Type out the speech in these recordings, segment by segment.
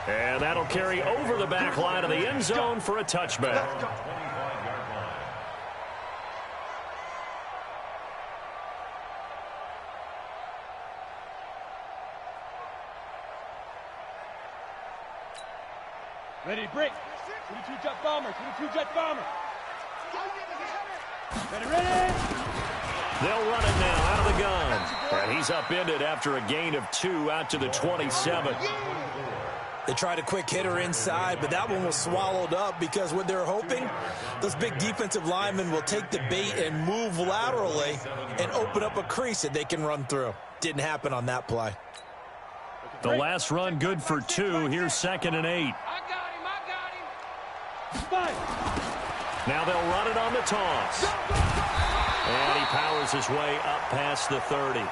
And that'll carry over the back line of the end zone for a touchback. Ready, break. 22 jet bomber, 22 jet bomber. Ready. They'll run it now out of the gun. And he's upended after a gain of 2 out to the 27. They tried a quick hitter inside, but that one was swallowed up because what they're hoping, those big defensive linemen will take the bait and move laterally and open up a crease that they can run through. Didn't happen on that play. The last run good for 2. Here's 2nd and 8. Now they'll run it on the toss. And he powers his way up past the 30.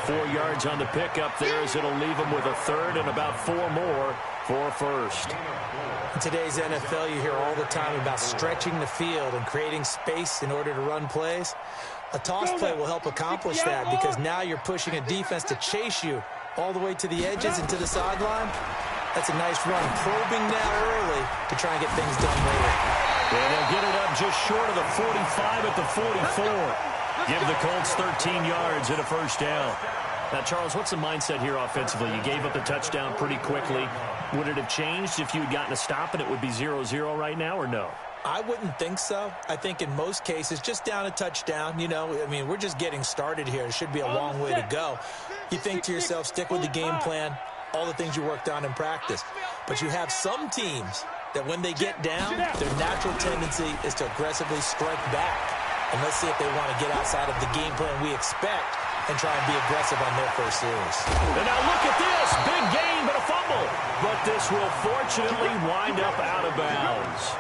4 yards on the pickup there as it'll leave him with a third and about 4 more for first. In today's NFL, you hear all the time about stretching the field and creating space in order to run plays. A toss play will help accomplish that because now you're pushing a defense to chase you all the way to the edges and to the sideline. That's a nice run, probing now early to try and get things done later. And they'll get it up just short of the 45 at the 44. Give the Colts 13 yards and a first down. Now, Charles, what's the mindset here offensively? You gave up the touchdown pretty quickly. Would it have changed if you had gotten a stop and it would be 0-0 right now, or no? I wouldn't think so. I think in most cases, just down a touchdown, you know, I mean, we're just getting started here. It should be a long way to go. You think to yourself, stick with the game plan, all the things you worked on in practice. But you have some teams that when they get down, their natural tendency is to aggressively strike back. And let's see if they want to get outside of the game plan we expect and try and be aggressive on their first series. And now look at this. Big gain, but a fumble. But this will fortunately wind up out of bounds.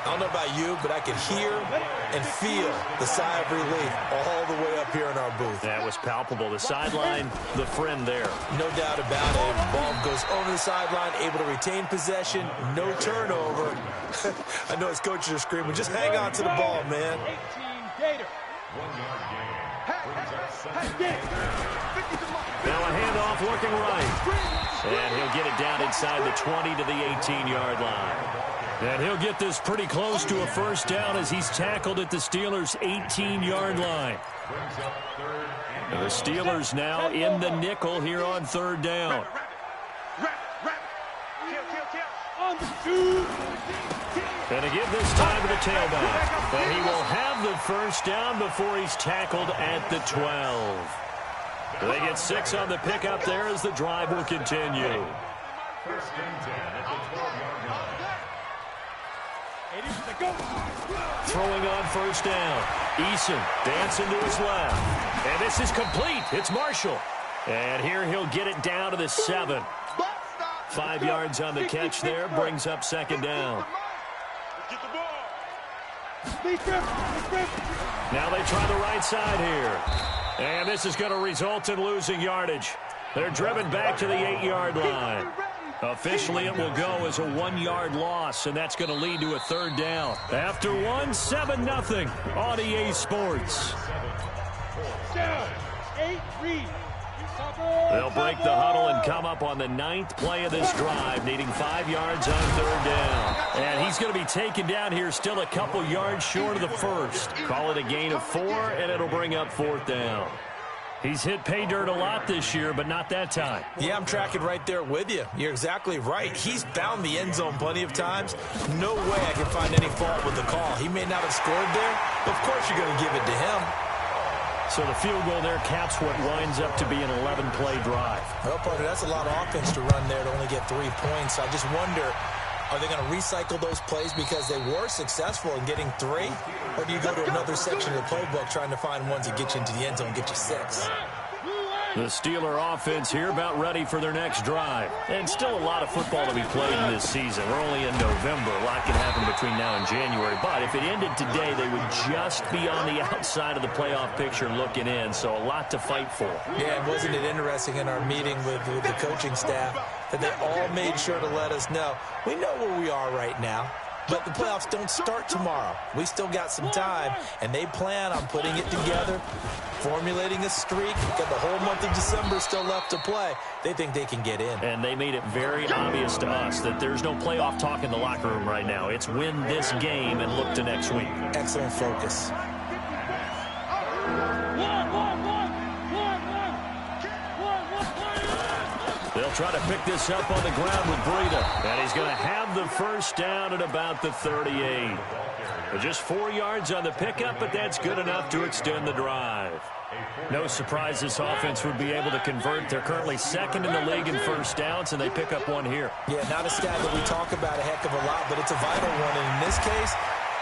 I don't know about you, but I could hear and feel the sigh of relief all the way up here in our booth. That was palpable. The sideline, the friend there. No doubt about it. Ball goes over the sideline, able to retain possession, no turnover. I know his coaches are screaming, just hang on to the ball, man. 18 Gator. Now a handoff looking right. And he'll get it down inside the 20 to the 18-yard line. And he'll get this pretty close to a first down as he's tackled at the Steelers' 18-yard line. And the Steelers now in the nickel here on 3rd down. And to give this time to the tailback. And he will have the first down before he's tackled at the 12. They get 6 on the pickup there as the drive will continue. Throwing on first down. Eason dancing to his left. And this is complete. It's Marshall. And here he'll get it down to the 7. 5 yards on the catch there. Brings up 2nd down. Now they try the right side here. And this is going to result in losing yardage. They're driven back to the 8-yard line. Officially, it will go as a 1-yard loss, and that's going to lead to a 3rd down. After 7-0 on EA Sports. They'll break the huddle and come up on the 9th play of this drive, needing 5 yards on 3rd down. And he's going to be taken down here still a couple yards short of the first. Call it a gain of 4, and it'll bring up 4th down. He's hit pay dirt a lot this year, but not that time. Yeah, I'm tracking right there with you. You're exactly right. He's found the end zone plenty of times. No way I can find any fault with the call. He may not have scored there, but of course you're going to give it to him. So the field goal there caps what winds up to be an 11-play drive. Well, partner, that's a lot of offense to run there to only get 3 points. I just wonder, are they going to recycle those plays because they were successful in getting 3? Or do you go to another section of the playbook trying to find ones that get you into the end zone and get you 6? The Steeler offense here about ready for their next drive. And still a lot of football to be played in this season. We're only in November. A lot can happen between now and January. But if it ended today, they would just be on the outside of the playoff picture looking in. So a lot to fight for. Yeah, and wasn't it interesting in our meeting with the coaching staff that they all made sure to let us know, we know where we are right now. But the playoffs don't start tomorrow. We still got some time, and they plan on putting it together, formulating a streak. Got the whole month of December still left to play. They think they can get in. And they made it very obvious to us that there's no playoff talk in the locker room right now. It's win this game and look to next week. Excellent focus. They'll try to pick this up on the ground with Breida. And he's going to have the first down at about the 38. Just 4 yards on the pickup, but that's good enough to extend the drive. No surprise this offense would be able to convert. They're currently second in the league in first downs, and they pick up one here. Yeah, not a stat that we talk about a heck of a lot, but it's a vital one. And in this case,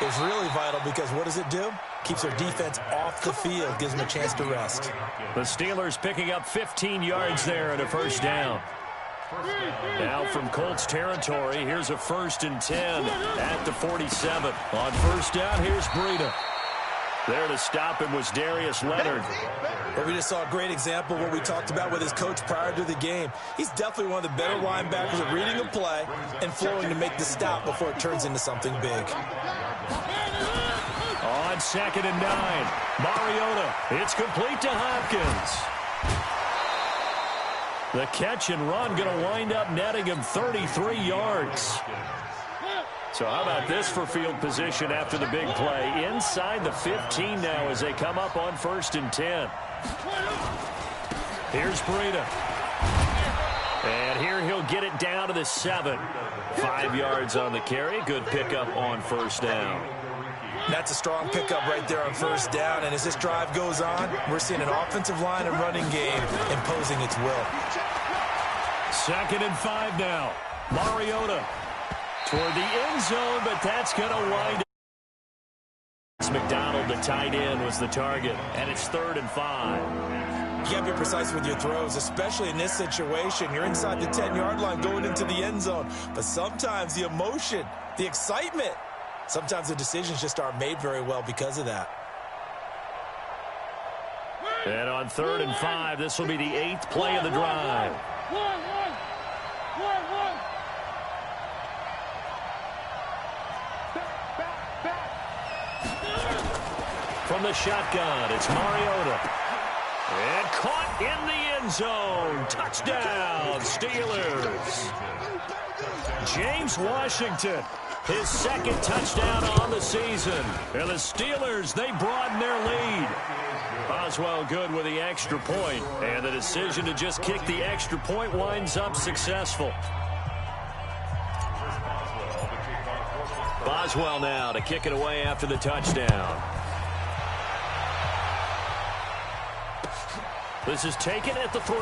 it's really vital because what does it do? Keeps their defense off the field, gives them a chance to rest. The Steelers picking up 15 yards there at a first down. Now from Colts territory, here's a 1st and 10 at the 47. On first down, here's Breida. There to stop him was Darius Leonard. Well, we just saw a great example of what we talked about with his coach prior to the game. He's definitely one of the better linebackers at reading a play and flowing to make the stop before it turns into something big. On 2nd and 9, Mariota. It's complete to Hopkins. The catch and run going to wind up netting him 33 yards. So how about this for field position after the big play? Inside the 15 now as they come up on 1st and 10. Here's Breida. And here he'll get it down to the 7. 5 yards on the carry. Good pickup on first down. That's a strong pickup right there on first down. And as this drive goes on, we're seeing an offensive line and running game imposing its will. 2nd and 5 now. Mariota toward the end zone, but that's going to wind up. McDonald, the tight end, was the target, and it's 3rd and 5. You got to be precise with your throws, especially in this situation. You're inside the 10-yard line going into the end zone. But sometimes the emotion, the excitement, sometimes the decisions just aren't made very well because of that. And on 3rd and 5, this will be the 8th play of the drive. From the shotgun, it's Mariota. And caught in the end zone. Touchdown, Steelers. James Washington, his 2nd touchdown on the season. And the Steelers, they broaden their lead. Boswell good with the extra point. And the decision to just kick the extra point winds up successful. Boswell now to kick it away after the touchdown. This is taken at the 3.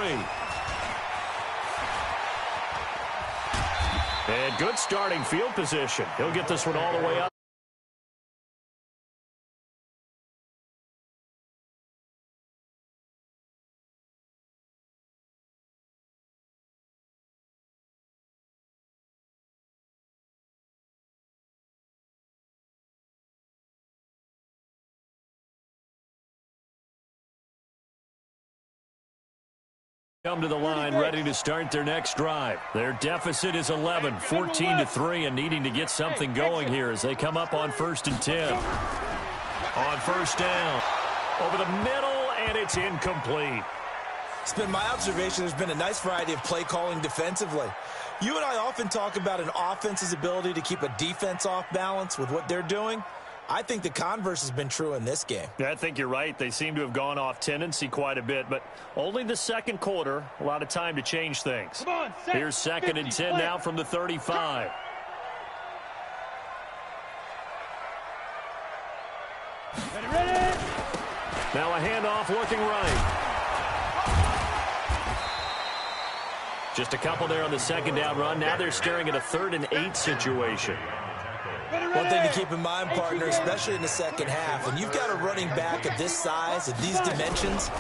And good starting field position. He'll get this one all the way up. Come to the line, ready to start their next drive. Their deficit is 11, 14-3, and needing to get something going here as they come up on 1st and 10. On first down, over the middle, and it's incomplete. It's been my observation there's been a nice variety of play calling defensively. You and I often talk about an offense's ability to keep a defense off balance with what they're doing. I think the converse has been true in this game. Yeah, I think you're right. They seem to have gone off tendency quite a bit, but only the 2nd quarter, a lot of time to change things. Come on, Here's 2nd and 10 now from the 35. Ready. Now a handoff looking right. Just a couple there on the 2nd down run. Now they're staring at a 3rd and 8 situation. One thing to keep in mind, partner, especially in the second half, when you've got a running back of this size, of these dimensions,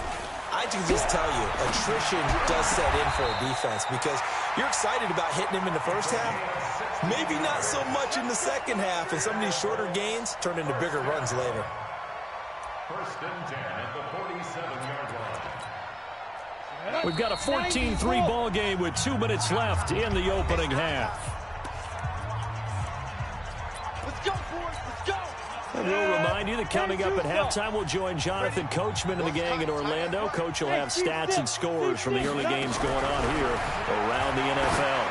I can just tell you, attrition does set in for a defense because you're excited about hitting him in the first half, maybe not so much in the second half, and some of these shorter gains turn into bigger runs later. 1st and 10 at the 47-yard line. We've got a 14-3 ball game with 2 minutes left in the opening half. And we'll remind you that coming up at halftime, we'll join Jonathan Coachman and the gang in Orlando. Coach will have stats and scores from the early games going on here around the NFL.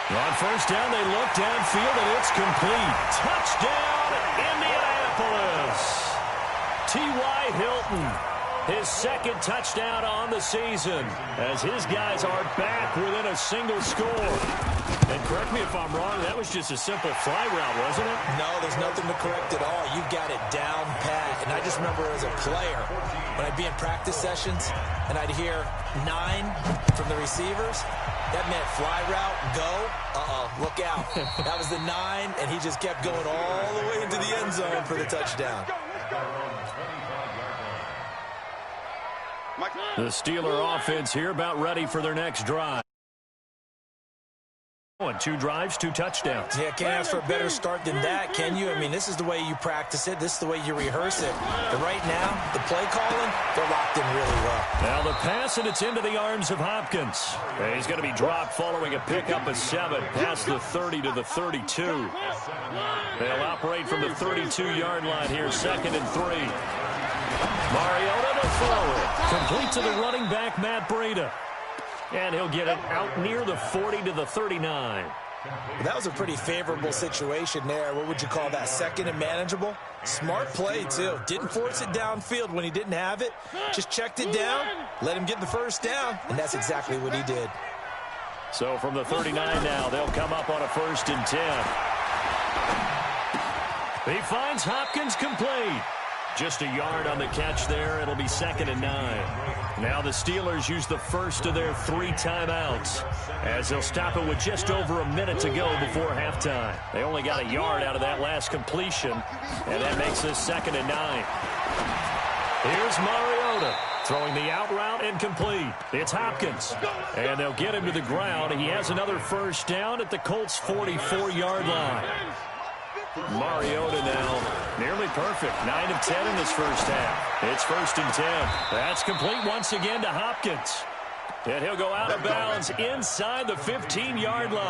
On first down, they look downfield, and it's complete. Touchdown, Indianapolis. T.Y. Hilton, his second touchdown on the season, as his guys are back within a single score. And correct me if I'm wrong, that was just a simple fly route, wasn't it? No, there's nothing to correct at all. You got it down pat. And I just remember as a player, when I'd be in practice sessions, and I'd hear 9 from the receivers, that meant fly route, go, look out. That was the 9, and he just kept going all the way into the end zone for the touchdown. The Steeler offense here about ready for their next drive. 2 drives, 2 touchdowns. Yeah, can't ask for a better start than that, can you? I mean, this is the way you practice it. This is the way you rehearse it. But right now, the play calling, they're locked in really well. Now the pass, and it's into the arms of Hopkins. And he's going to be dropped following a pickup of 7 past the 30 to the 32. They'll operate from the 32-yard line here, 2nd and 3. Mariota to throw it. Complete to the running back, Matt Breida. And he'll get it out near the 40 to the 39. Well, that was a pretty favorable situation there. What would you call that? 2nd and manageable? Smart play, too. Didn't force it downfield when he didn't have it. Just checked it down, let him get the first down, and that's exactly what he did. So from the 39 now, they'll come up on a 1st and 10. He finds Hopkins complete. Just a yard on the catch there. It'll be 2nd and 9. Now the Steelers use the first of their 3 timeouts, as they'll stop it with just over a minute to go before halftime. They only got a yard out of that last completion, and that makes this 2nd and 9. Here's Mariota throwing the out route and complete. It's Hopkins, and they'll get him to the ground. He has another first down at the Colts' 44-yard line. Mariota now nearly perfect. 9 of 10 in this first half. It's 1st and 10. That's complete once again to Hopkins. And he'll go out of bounds inside the 15-yard line.